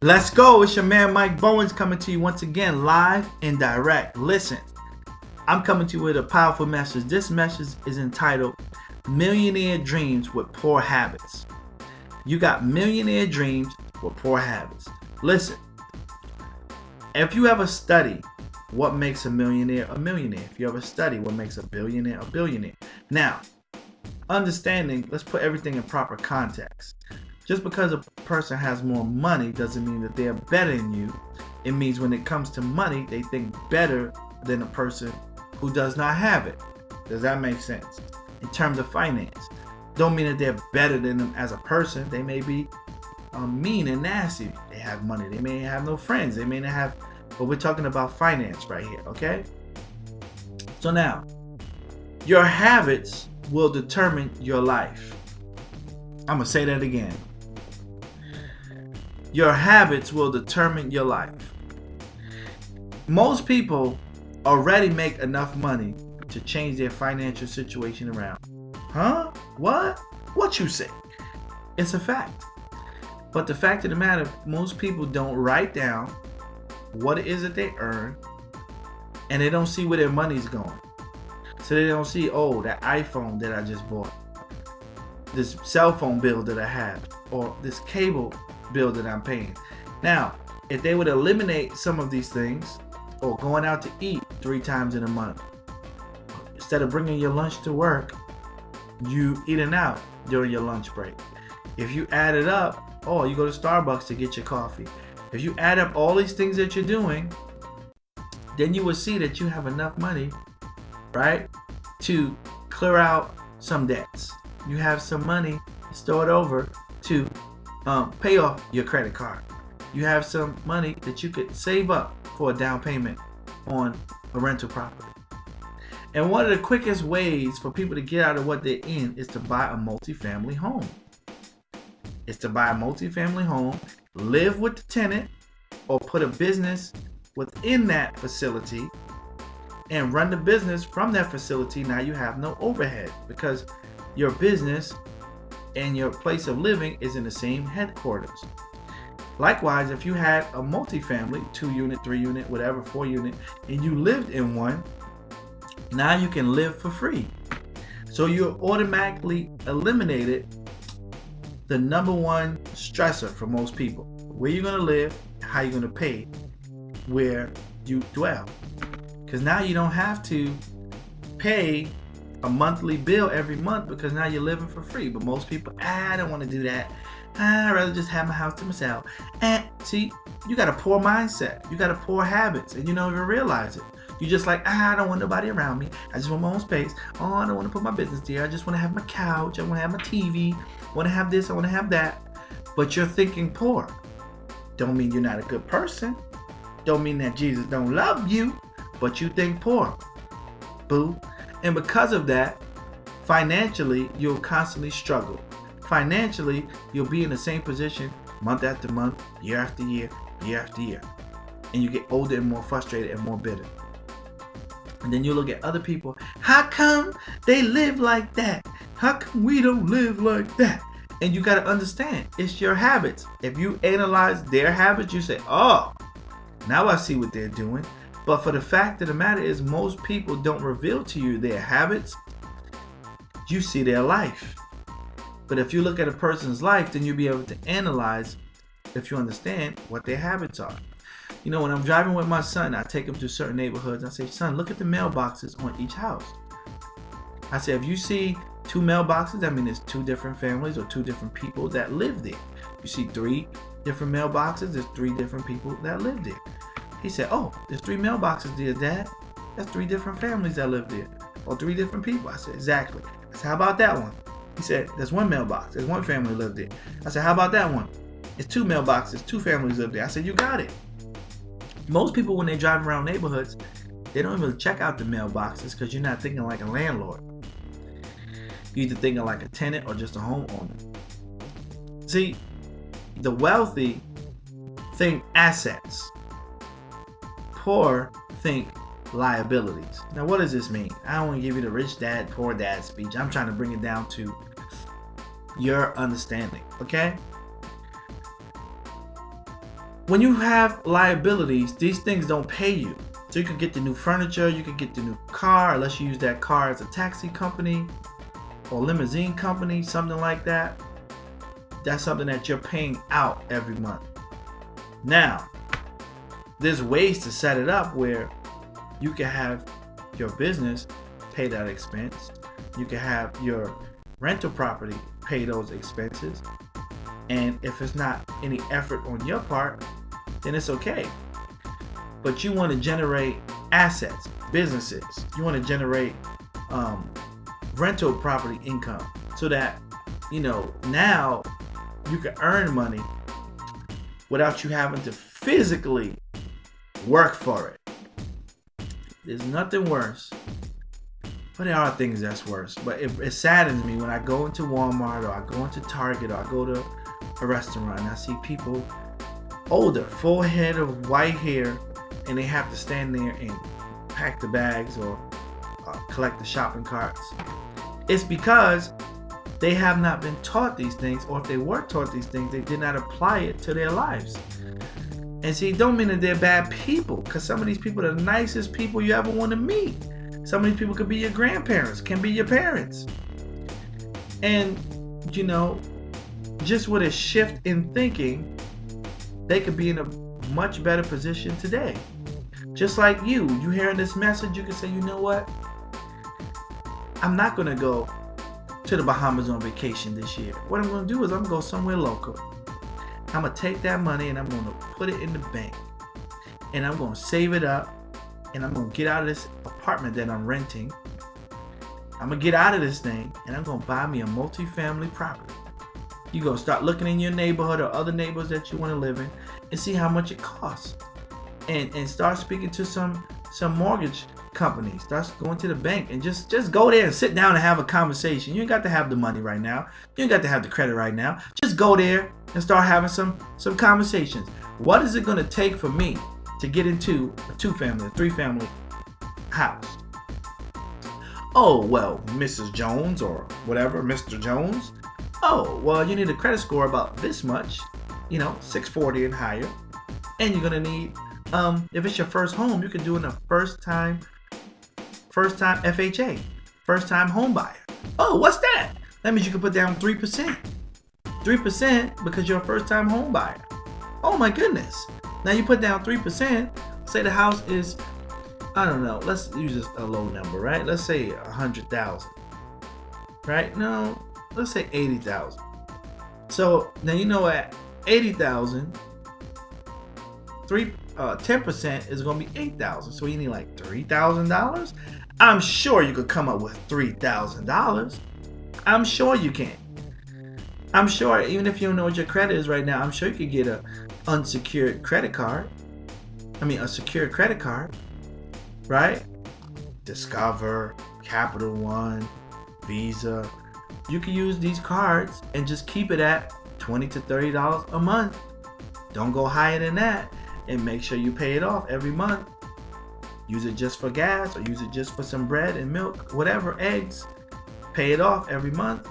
Let's go. It's your man Mike Bowens coming to you once again live and direct. Listen, I'm coming to you with a powerful message. This message is entitled Millionaire Dreams with Poor Habits. You got millionaire dreams with poor habits. Listen, if you ever study what makes a millionaire, if you ever study what makes a billionaire, now, understanding, let's put everything in proper context. Just because a person has more money doesn't mean that they're better than you. It means when it comes to money, they think better than a person who does not have it. Does that make sense? In terms of finance, don't mean that they're better than them as a person. They may be mean and nasty. They have money. They may have no friends. They may not have, but we're talking about finance right here, okay? So now, your habits will determine your life. I'm going to say that again. Your habits will determine your life. Most people already make enough money to change their financial situation around. Huh? What? What you say? It's a fact. But the fact of the matter, most people don't write down what it is that they earn, and they don't see where their money's going. So they don't see, oh, that iPhone that I just bought, this cell phone bill that I have, or this cable bill that I'm paying. Now, if they would eliminate some of these things, or going out to eat 3 times in a month, instead of bringing your lunch to work, you eating out during your lunch break. If you add it up, oh, you go to Starbucks to get your coffee. If you add up all these things that you're doing, then you will see that you have enough money, right, to clear out some debts. You have some money stored over to pay off your credit card. You have some money that you could save up for a down payment on a rental property. And one of the quickest ways for people to get out of what they're in is to buy a multifamily home. It's to buy a multifamily home, live with the tenant, or put a business within that facility and run the business from that facility. Now you have no overhead because your business and your place of living is in the same headquarters. Likewise, if you had a multifamily, 2-unit, 3-unit, whatever, 4-unit, and you lived in one, now you can live for free. So you automatically eliminated the number one stressor for most people. Where you're going to live, how you're going to pay where you dwell. Because now you don't have to pay a monthly bill every month because now you're living for free. But most people, I don't want to do that. I'd rather just have my house to myself. And see, you got a poor mindset. You got a poor habits, and you don't even realize it. You just like, I don't want nobody around me. I just want my own space. Oh, I don't want to put my business there. I just want to have my couch. I want to have my TV. I want to have this. I want to have that. But you're thinking poor. Don't mean you're not a good person. Don't mean that Jesus don't love you. But you think poor. Boo. And because of that, financially, you'll constantly struggle. Financially, you'll be in the same position month after month, year after year, year after year. And you get older and more frustrated and more bitter. And then you look at other people. How come they live like that? How come we don't live like that? And you got to understand, it's your habits. If you analyze their habits, you say, oh, now I see what they're doing. But for the fact of the matter is, most people don't reveal to you their habits. You see their life. But if you look at a person's life, then you'll be able to analyze, if you understand, what their habits are. You know, when I'm driving with my son, I take him to certain neighborhoods. I say, son, look at the mailboxes on each house. I say, if you see 2 mailboxes, that means there's 2 different families or 2 different people that live there. You see 3 different mailboxes, there's 3 different people that live there. He said, oh, there's 3 mailboxes there, Dad. That's 3 different families that live there. Or 3 different people. I said, exactly. I said, how about that one? He said, there's 1 mailbox. There's 1 family live there. I said, how about that one? It's 2 mailboxes. 2 families live there. I said, you got it. Most people, when they drive around neighborhoods, they don't even check out the mailboxes because you're not thinking like a landlord. You're either thinking like a tenant or just a homeowner. See, the wealthy think assets. Poor think liabilities. Now, what does this mean? I don't want to give you the rich dad, poor dad speech. I'm trying to bring it down to your understanding, okay? when you have liabilities, these things don't pay you. So you could get the new furniture, you could get the new car, unless you use that car as a taxi company or limousine company, something like that. That's something that you're paying out every month. Now, there's ways to set it up where you can have your business pay that expense. You can have your rental property pay those expenses. And if it's not any effort on your part, then it's okay. But you want to generate assets, businesses. You want to generate rental property income so that, now you can earn money without you having to physically work for it. There's nothing worse. But there are things that's worse. But it saddens me when I go into Walmart or I go into Target or I go to a restaurant and I see people older, full head of white hair, and they have to stand there and pack the bags or collect the shopping carts. It's because they have not been taught these things, or if they were taught these things, they did not apply it to their lives. And see, don't mean that they're bad people, because some of these people are the nicest people you ever want to meet. Some of these people could be your grandparents, can be your parents. And, just with a shift in thinking, they could be in a much better position today. Just like you hearing this message, you can say, you know what? I'm not going to go to the Bahamas on vacation this year. What I'm going to do is I'm going to go somewhere local. I'm going to take that money and I'm going to put it in the bank. And I'm going to save it up. And I'm going to get out of this apartment that I'm renting. I'm going to get out of this thing and I'm going to buy me a multi-family property. You're going to start looking in your neighborhood or other neighborhoods that you want to live in and see how much it costs. And start speaking to some mortgage companies. Start going to the bank and just go there and sit down and have a conversation. You ain't got to have the money right now. You ain't got to have the credit right now. Just go there and start having some conversations. What is it going to take for me to get into a 2-family, a 3-family house? Oh, well, Mrs. Jones or whatever, Mr. Jones. Oh, well, you need a credit score about this much, 640 and higher. And you're going to need, if it's your first home, you can do it in a first time FHA, first time home buyer. Oh, what's that? That means you can put down 3%. 3% because you're a first time home buyer. Oh my goodness. Now you put down 3%, say the house is, I don't know, let's use a low number, right? Let's say 100,000, right? No, let's say 80,000. So now at 80,000, 10% is going to be 8,000. So you need like $3,000. I'm sure you could come up with $3,000. I'm sure you can. I'm sure even if you don't know what your credit is right now, I'm sure you could get a unsecured credit card. A secured credit card, right? Discover, Capital One, Visa. You can use these cards and just keep it at $20 to $30 a month. Don't go higher than that, and make sure you pay it off every month. Use it just for gas or use it just for some bread and milk, whatever, eggs. Pay it off every month.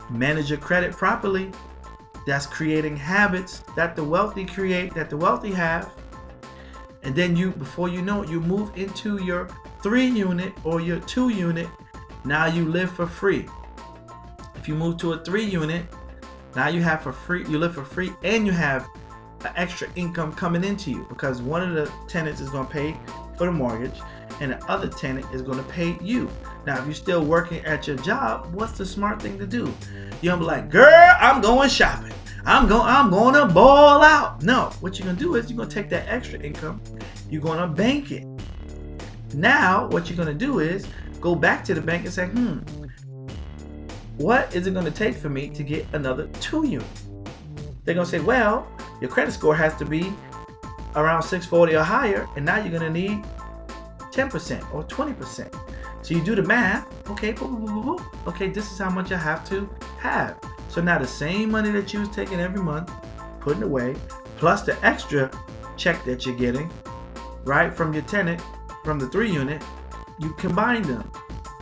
Manage your credit properly. That's creating habits that the wealthy create, that the wealthy have. And then before you know it, you move into your 3-unit or your 2-unit. Now you live for free. If you move to a 3-unit, now you live for free, and you have an extra income coming into you because one of the tenants is going to pay for the mortgage and the other tenant is going to pay you. Now, if you're still working at your job, what's the smart thing to do? You're going to be like, girl, I'm going shopping. I'm going to ball out. No, what you're going to do is you're going to take that extra income. You're going to bank it. Now, what you're going to do is go back to the bank and say, what is it going to take for me to get another 2-unit? They're going to say, well, your credit score has to be around 640 or higher, and now you're going to need 10% or 20%. So you do the math. Okay, okay, this is how much I have to have. So now the same money that you was taking every month, putting away, plus the extra check that you're getting, right, from your tenant, from the 3-unit, you combine them.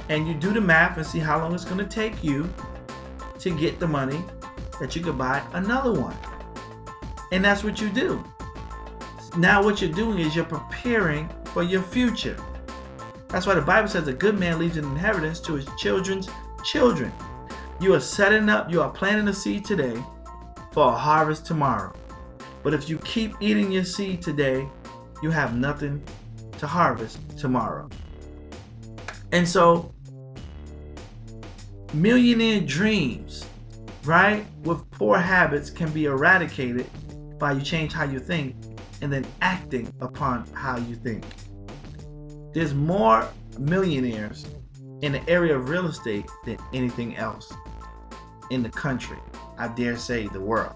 And you do the math and see how long it's going to take you to get the money that you could buy another one. And that's what you do. Now what you're doing is you're preparing for your future. That's why the Bible says a good man leaves an inheritance to his children's children. You are setting up, you are planting a seed today for a harvest tomorrow. But if you keep eating your seed today, you have nothing to harvest tomorrow. And so, millionaire dreams, right, with poor habits can be eradicated by you change how you think and then acting upon how you think. There's more millionaires in the area of real estate than anything else in the country, I dare say the world.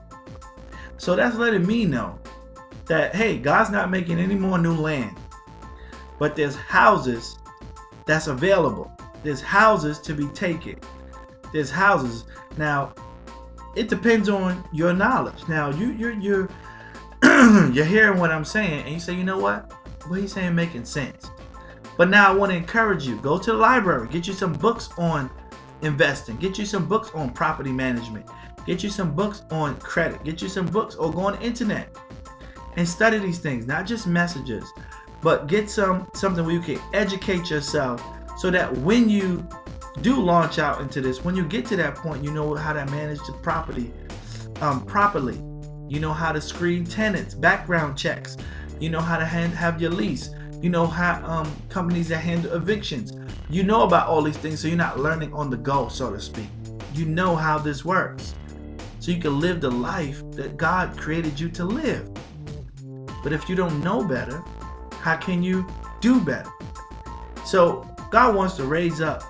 So that's letting me know that, hey, God's not making any more new land, but there's houses that's available. There's houses to be taken. There's houses. Now, it depends on your knowledge. Now, you're you're hearing what I'm saying, and you say, you know what he's saying making sense. But now I want to encourage you, go to the library, get you some books on investing, get you some books on property management, get you some books on credit, get you some books, or go on the internet and study these things, not just messages, but get something where you can educate yourself so that when you do launch out into this, when you get to that point, you know how to manage the property properly. You know how to screen tenants, background checks. You know how to have your lease. You know how companies that handle evictions. You know about all these things, so you're not learning on the go, so to speak. You know how this works, so you can live the life that God created you to live. But if you don't know better, how can you do better? So God wants to raise up,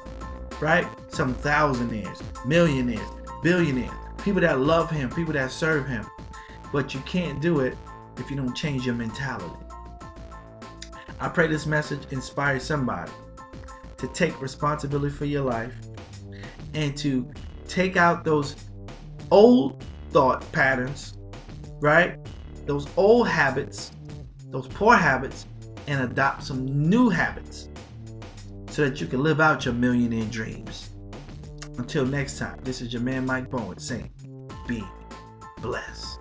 right, some thousandaires, millionaires, billionaires, people that love Him, people that serve Him. But you can't do it if you don't change your mentality. I pray this message inspires somebody to take responsibility for your life and to take out those old thought patterns, right? Those old habits, those poor habits, and adopt some new habits so that you can live out your millionaire dreams. Until next time, this is your man Mike Bowen saying, be blessed.